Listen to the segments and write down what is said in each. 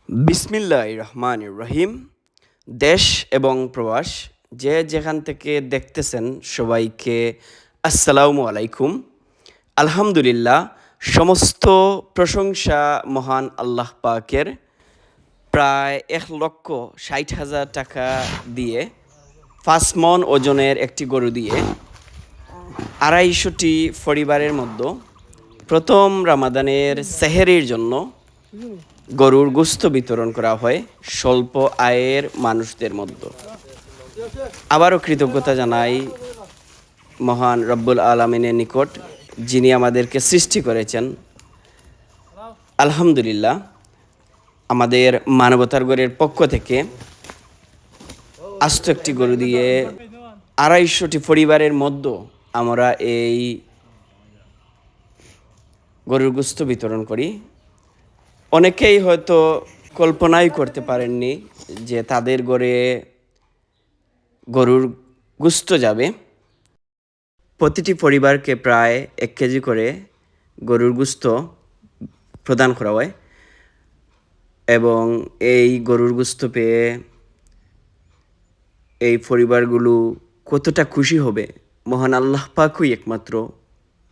বিসমিল্লাহির রহমানির রহিম। দেশ এবং প্রবাস যে যেখান থেকে দেখতেছেন সবাইকে আসসালামু আলাইকুম। আলহামদুলিল্লাহ, সমস্ত প্রশংসা মহান আল্লাহ পাকের। প্রায় 1,60,000 টাকা দিয়ে 5 মণ ওজনের একটি গরু দিয়ে 250টি পরিবারের মধ্যে প্রথম রামাদানের সেহরির জন্য গরুর গোস্ত বিতরণ করা হয় স্বল্প আয়ের মানুষদের মধ্যে। আবারও কৃতজ্ঞতা জানাই মহান রব্বুল আলমিনের নিকট, যিনি আমাদেরকে সৃষ্টি করেছেন। আলহামদুলিল্লাহ, আমাদের মানবতার গড়ের পক্ষ থেকে আস্ত একটি গরু দিয়ে 250টি পরিবারের মধ্যে আমরা এই গরুর গোস্ত বিতরণ করি। অনেকেই হয়তো কল্পনাই করতে পারেননি যে তাদের ঘরে গরুর গোস্ত যাবে। প্রতিটি পরিবারকে প্রায় 1 কেজি করে গরুর গোস্ত প্রদান করা হয় এবং এই গরুর গোস্ত পেয়ে এই পরিবারগুলো কতটা খুশি হবে মহান আল্লাহ পাকই একমাত্র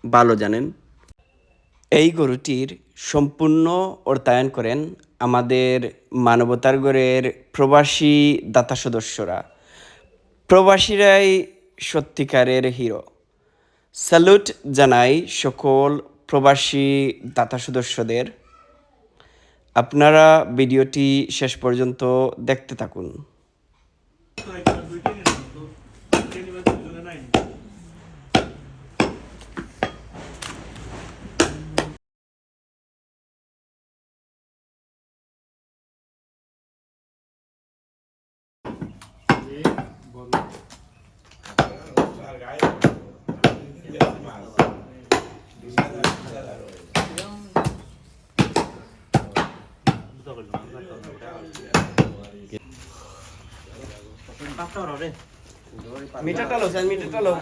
ভালো জানেন। এই গরুটির সম্পূর্ণ অর্থায়ন করেন আমাদের মানবতার গড়ের প্রবাসী দাতা সদস্যরা। প্রবাসীরাই সত্যিকারের হিরো। স্যালুট জানাই সকল প্রবাসী দাতা সদস্যদের। আপনারা ভিডিওটি শেষ পর্যন্ত দেখতে থাকুন। মিটারটা লো স্যার, মিটারটা লো।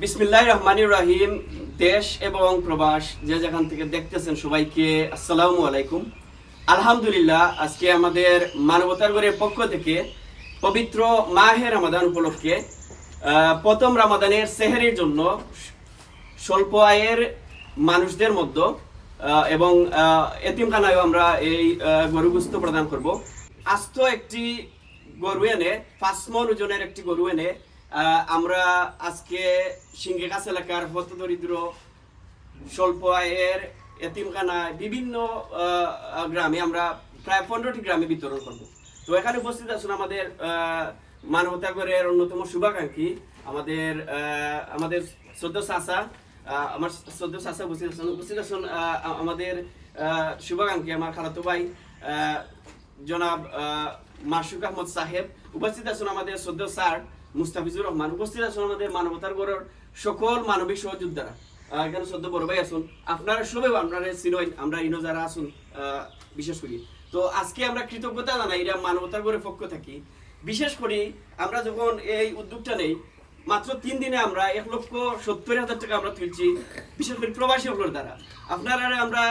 বিসমিল্লাহির রহমানির রহিম। দেশ এবং প্রবাস যে যেখান থেকে দেখতেছেন সবাইকে আসসালামু আলাইকুম। আলহামদুলিল্লাহ, আজকে আমাদের মানবতার গড়ের পক্ষ থেকে পবিত্র মাহে রমাদান উপলক্ষে প্রথম রমাদানের সেহরির জন্য স্বল্প আয়ের মানুষদের মধ্যে এবং এতিমখানায়ও আমরা এই গরু গোস্ত প্রদান করব। আস্ত একটি গরু এনে 5 মণ ওজনের একটি গরু এনে আমরা আজকে সিংহেগাছ এলাকার হতদরিদ্র স্বল্প আয়ের এতিমখানায় বিভিন্ন গ্রামে আমরা প্রায় 15টি গ্রামে বিতরণ করব। তো এখানে উপস্থিত আছেন আমাদের মানবতা গড়ের অন্যতম শুভাকাঙ্ক্ষী আমাদের শ্রদ্ধা চাচা, আমার শ্রদ্ধা চাচা উপস্থিত আছেন আমাদের শুভাকাঙ্ক্ষী আমার খালাতো ভাই জনাব মাসুক আহমদ সাহেব, উপস্থিত আছেন আমাদের শ্রদ্ধা স্যার মুস্তাফিজুর রহমান, উপস্থিত আছেন আমাদের মানবতার গড়ের সকল মানবিক সহযোদ্ধারা। এখানে শ্রদ্ধা বড় ভাই আছেন, আপনারা সবাই আপনারা চিনইন, আমরা ইনো যারা আছেন বিশেষ করি। তো আজকে আমরা কৃতজ্ঞতা জানাই এটা মানবতার গড়ের পক্ষ থাকি। বিশেষ করে আমরা যখন এই উদ্যোগটা নেই, মাত্র 3 দিনে আমরা 1,70,000 টাকা আমরা তুলছি, বিশেষ করে প্রবাসী হলোর দ্বারা। আপনারা আমরা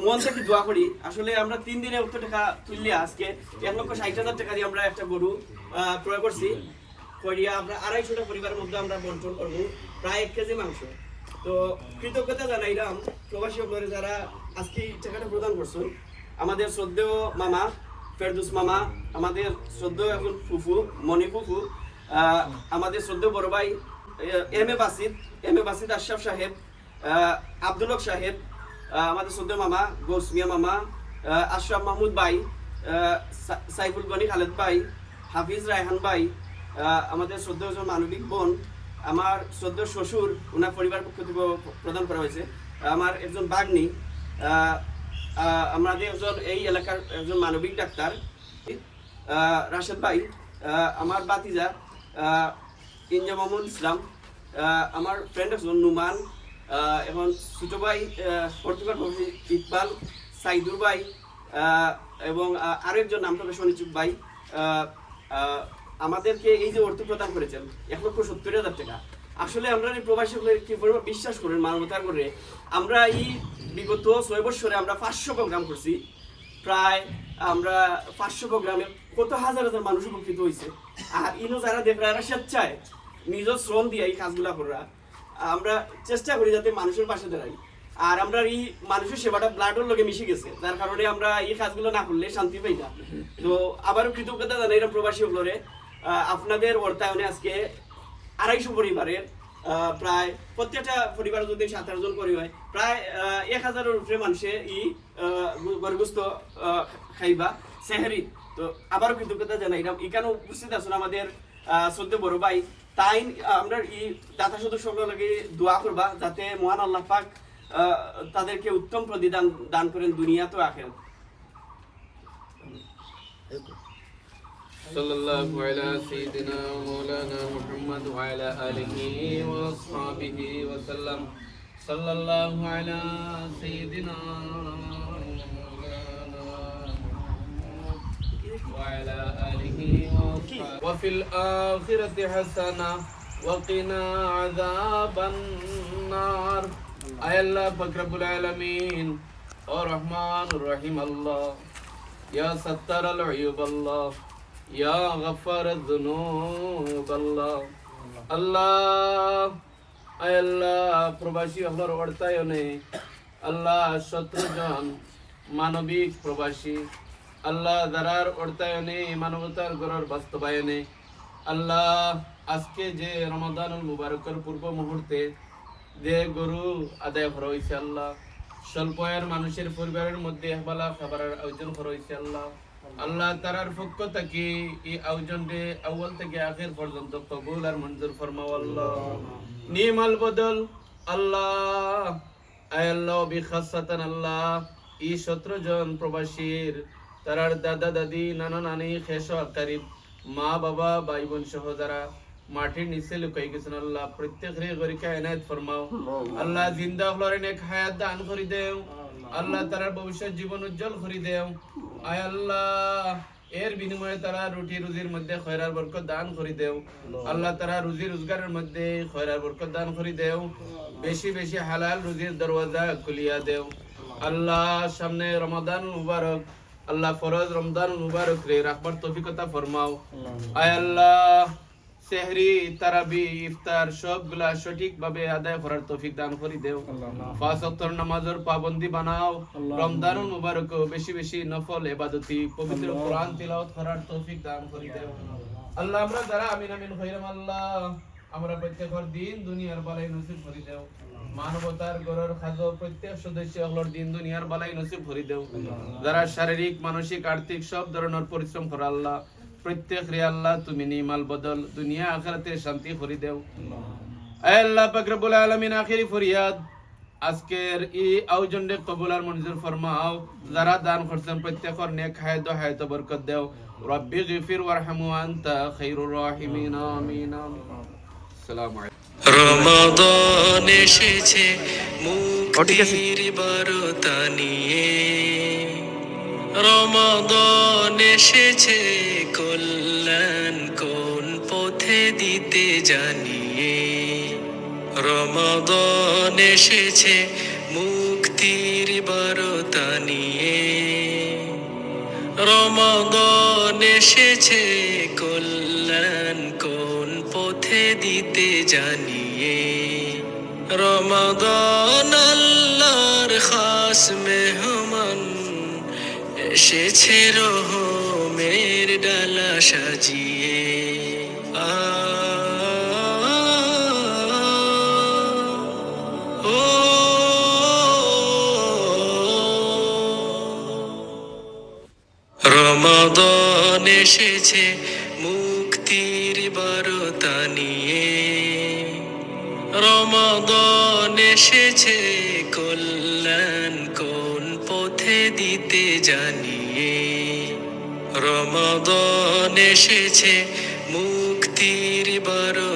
মন থেকে দোয়া করি, আসলে আমরা 3 দিনে উত্তর টাকা তুললে আজকে 1,60,000 টাকা দিয়ে আমরা একটা গরু ক্রয় করছি। করিয়া আমরা 250টা পরিবারের মধ্যে আমরা বন্টন করবো প্রায় 1 কেজি মাংস। তো কৃতজ্ঞতা জানাইলাম প্রবাসী আপনারা যারা আজকে এই টাকাটা প্রদান করছেন। আমাদের শ্রদ্ধেয় মামা ফেরদৌস মামা, আমাদের শ্রদ্ধেয় একজন ফুফু মণি ফুফু, আমাদের শ্রদ্ধেয় বড় ভাই এম এ বাসিদ আশরাফ সাহেব, আব্দুল হক সাহেব, আমাদের শ্রদ্ধেয় মামা গৌসমিয়া মামা, আশরাফ মাহমুদ ভাই, সাইফুল গনি খালেদ ভাই, হাফিজ রায়হান ভাই, আমাদের শ্রদ্ধেয় মানবিক বোন, আমার শ্রদ্ধেয় শ্বশুর, ওনার পরিবার পক্ষ থেকে প্রদান করা হয়েছে, আমার একজন বাগ্নি, আমাদের একজন এই এলাকার একজন মানবিক ডাক্তার রাশেদ ভাই, আমার বাতিজা ইনজা মাহমুদ ইসলাম, আমার ফ্রেন্ড একজন নুমান, এখন ছোট ভাই পর্তুগাল ইকবাল, সাইদুর ভাই, এবং আরো একজন নাম প্রকাশ অনিচুক ভাই আমাদেরকে এই যে অর্থ প্রদান করেছেন 1,70,000 টাকা। আসলে আমরা এই প্রবাসী কি বিশ্বাস করেন মানবতার করে আমরা এই বিগত 6 বছরে আমরা 500 প্রোগ্রাম করছি, প্রায় আমরা 500 প্রোগ্রামে কত হাজার হাজার মানুষ উপকৃত হয়েছে। আর ইনো যারা দেখরা এরা স্বেচ্ছায় নিজ শ্রম দিয়ে এই কাজগুলা করা, আমরা চেষ্টা করি যাতে মানুষের পাশে দাঁড়াই। আর আমরা এই মানুষের সেবাটা ব্লাডের লগে মিশে গেছে, যার কারণে আমরা এই কাজগুলো না করলে শান্তি পাই না। তো আবারও কৃতজ্ঞতা জানাই প্রবাসী হলরে আপনাদের অর্থায়নে আজকে 250 পরিবারের প্রায় প্রত্যেকটা পরিবার যদি 7-8 জন করে হয় প্রায় 1000-এর উপরে মানুষে এই গরগুস্ত খাইবা সেহরি। তো আবারও কৃতজ্ঞতা জানাই এখানে উপস্থিত আছেন আমাদের শ্রদ্ধেয় বড় ভাই, তাই আমরা এই দাতা সদস্য লাগে দোয়া করবা যাতে মহান আল্লাহ পাক তাদেরকে উত্তম প্রতিদান দান করেন দুনিয়া তো আখিরাত। সাল্লাল্লাহু আলা সাইয়্যিদিনা ওয়া মাওলানা মুহাম্মদ ওয়া আলা আলিহি ওয়া আসহাবিহি ওয়া সাল্লাম। সাল্লাল্লাহু আলা সাইয়্যিদিনা ওয়া আলা আলিহি ওয়া ফিল আখিরাতি হাসানা ওয়া কিনা আযাবান নার। আয় আল্লাহ পাক রব্বুল আলামিন ও রহমানুর রহিম আল্লাহ, ইয়া সাত্তারাল উয়ুব আল্লাহ, ইয়া গফফারায যুনুব আল্লাহ। আল্লাহ আয় আল্লাহ প্রবাসী হলর অর্থায়নে আল্লাহ 17 জন মানবিক প্রবাসী আল্লাহ যারার অর্থায়নে মানবতার গড়ের বাস্তবায়নে আল্লাহ আজকে যে রমাদানুল মুবারকের পূর্ব মুহূর্তে যে গরু আদায় করা হয়েছে আল্লাহ, স্বল্প আয়ের মানুষের পরিবারের মধ্যে একবেলা খাবারের আয়োজন করা হয়েছে আল্লাহ। আল্লাহ তারার পক্ষ থেকে এই আয়োজনকে আউয়াল থেকে আখির পর্যন্ত কবুল আর মঞ্জুর ফরমাও আল্লাহ। নিমাল বদল আল্লাহ আয় আল্লাহ বিখাসাতান আল্লাহ এই 17 জন প্রবাসীর তারার দাদা দাদি নানা নানি খেশ আকারিব মা বাবা ভাই বোন সহ যারা মাটির নিচে লুকাই গেছেন আল্লাহ প্রত্যেকের গরিকা এনায়েত ফরমাও আল্লাহ। জিন্দা হলরে নেক হায়াত দান করি দেও আল্লাহ, তারার ভবিষ্যৎ জীবন উজ্জ্বল করি দেও আয় আল্লাহ। এর বিনিময়ে তারা রুটি রুজির মধ্যে খয়রার বরকত দান করি দেও আল্লাহ, তারা রুজি রোজগারের মধ্যে খয়রার বরকত দান করি দেও, বেশি বেশি হালাল রুজির দরওয়াজা খুলিয়া দেও আল্লাহ। সামনে রমাদান মুবারক আল্লাহ, ফরজ রমজান মুবারক রে রাখবার তৌফিক আতা ফরমাও আয় আল্লাহ। সেহরি তারাবি ইফতার সবগুলা সঠিকভাবে আদায় করার তৌফিক দান করি দেও। 5 ওয়াক্তের নামাজের পাবন্দি বানাও। রমজানুল মুবারক বেশি বেশি নফল ইবাদতি পবিত্র কোরআন তিলাওয়াত করার তৌফিক দান করি দেও আল্লাহ। আমরা যারা আমিন আমিন কইরাম আল্লাহ, আমরা প্রত্যেকের দিন দুনিয়ার বালাই নসিব করি দেও। মানবতার গড়ের খাজো প্রত্যেক সদস্য হলর দিন দুনিয়ার বালাই নসিব করি দেও। যারা শারীরিক মানসিক আর্থিক সব ধরনের পরিশ্রম করে আল্লাহ, প্রত্যেক রে আল্লাহ তুমি নিমাল বদল দুনিয়া আখিরাতে শান্তি করি দেও আয় আল্লাহ পাক রব্বুল আলামিন। আখিরি ফরিয়াদ আজকের এই আয়োজনে কবুল আর মঞ্জুর ফরমাও। যারা দান করছেন প্রত্যেকের নেক হায়াত বরকত দেও। রব্বি গফির ওয়ারহামু আনতা খায়রুর রাহিমিন আমিন। আসসালামু আলাইকুম। রমাদান এসেছে মুক্তির বার্তা নিয়ে, রমাদান এসেছে কল্যাণ কোন পথে দিতে জানিয়ে, রমাদান এসেছে মুক্তির বার্তা নিয়ে, রমাদান এসেছে কল্যাণ কোন পথে দিতে জানিয়ে, রমাদান আল্লাহর খাস মেহমান, এসেছে রহমের ডালা সাজিয়ে। আ ও রমাদান এসেছে মুক্তির বারতা নিয়ে, রমাদান এসেছে কল্যাণ কোন পথে দিতে জানিয়ে, রমাদান এসেছে মুক্তির বারতা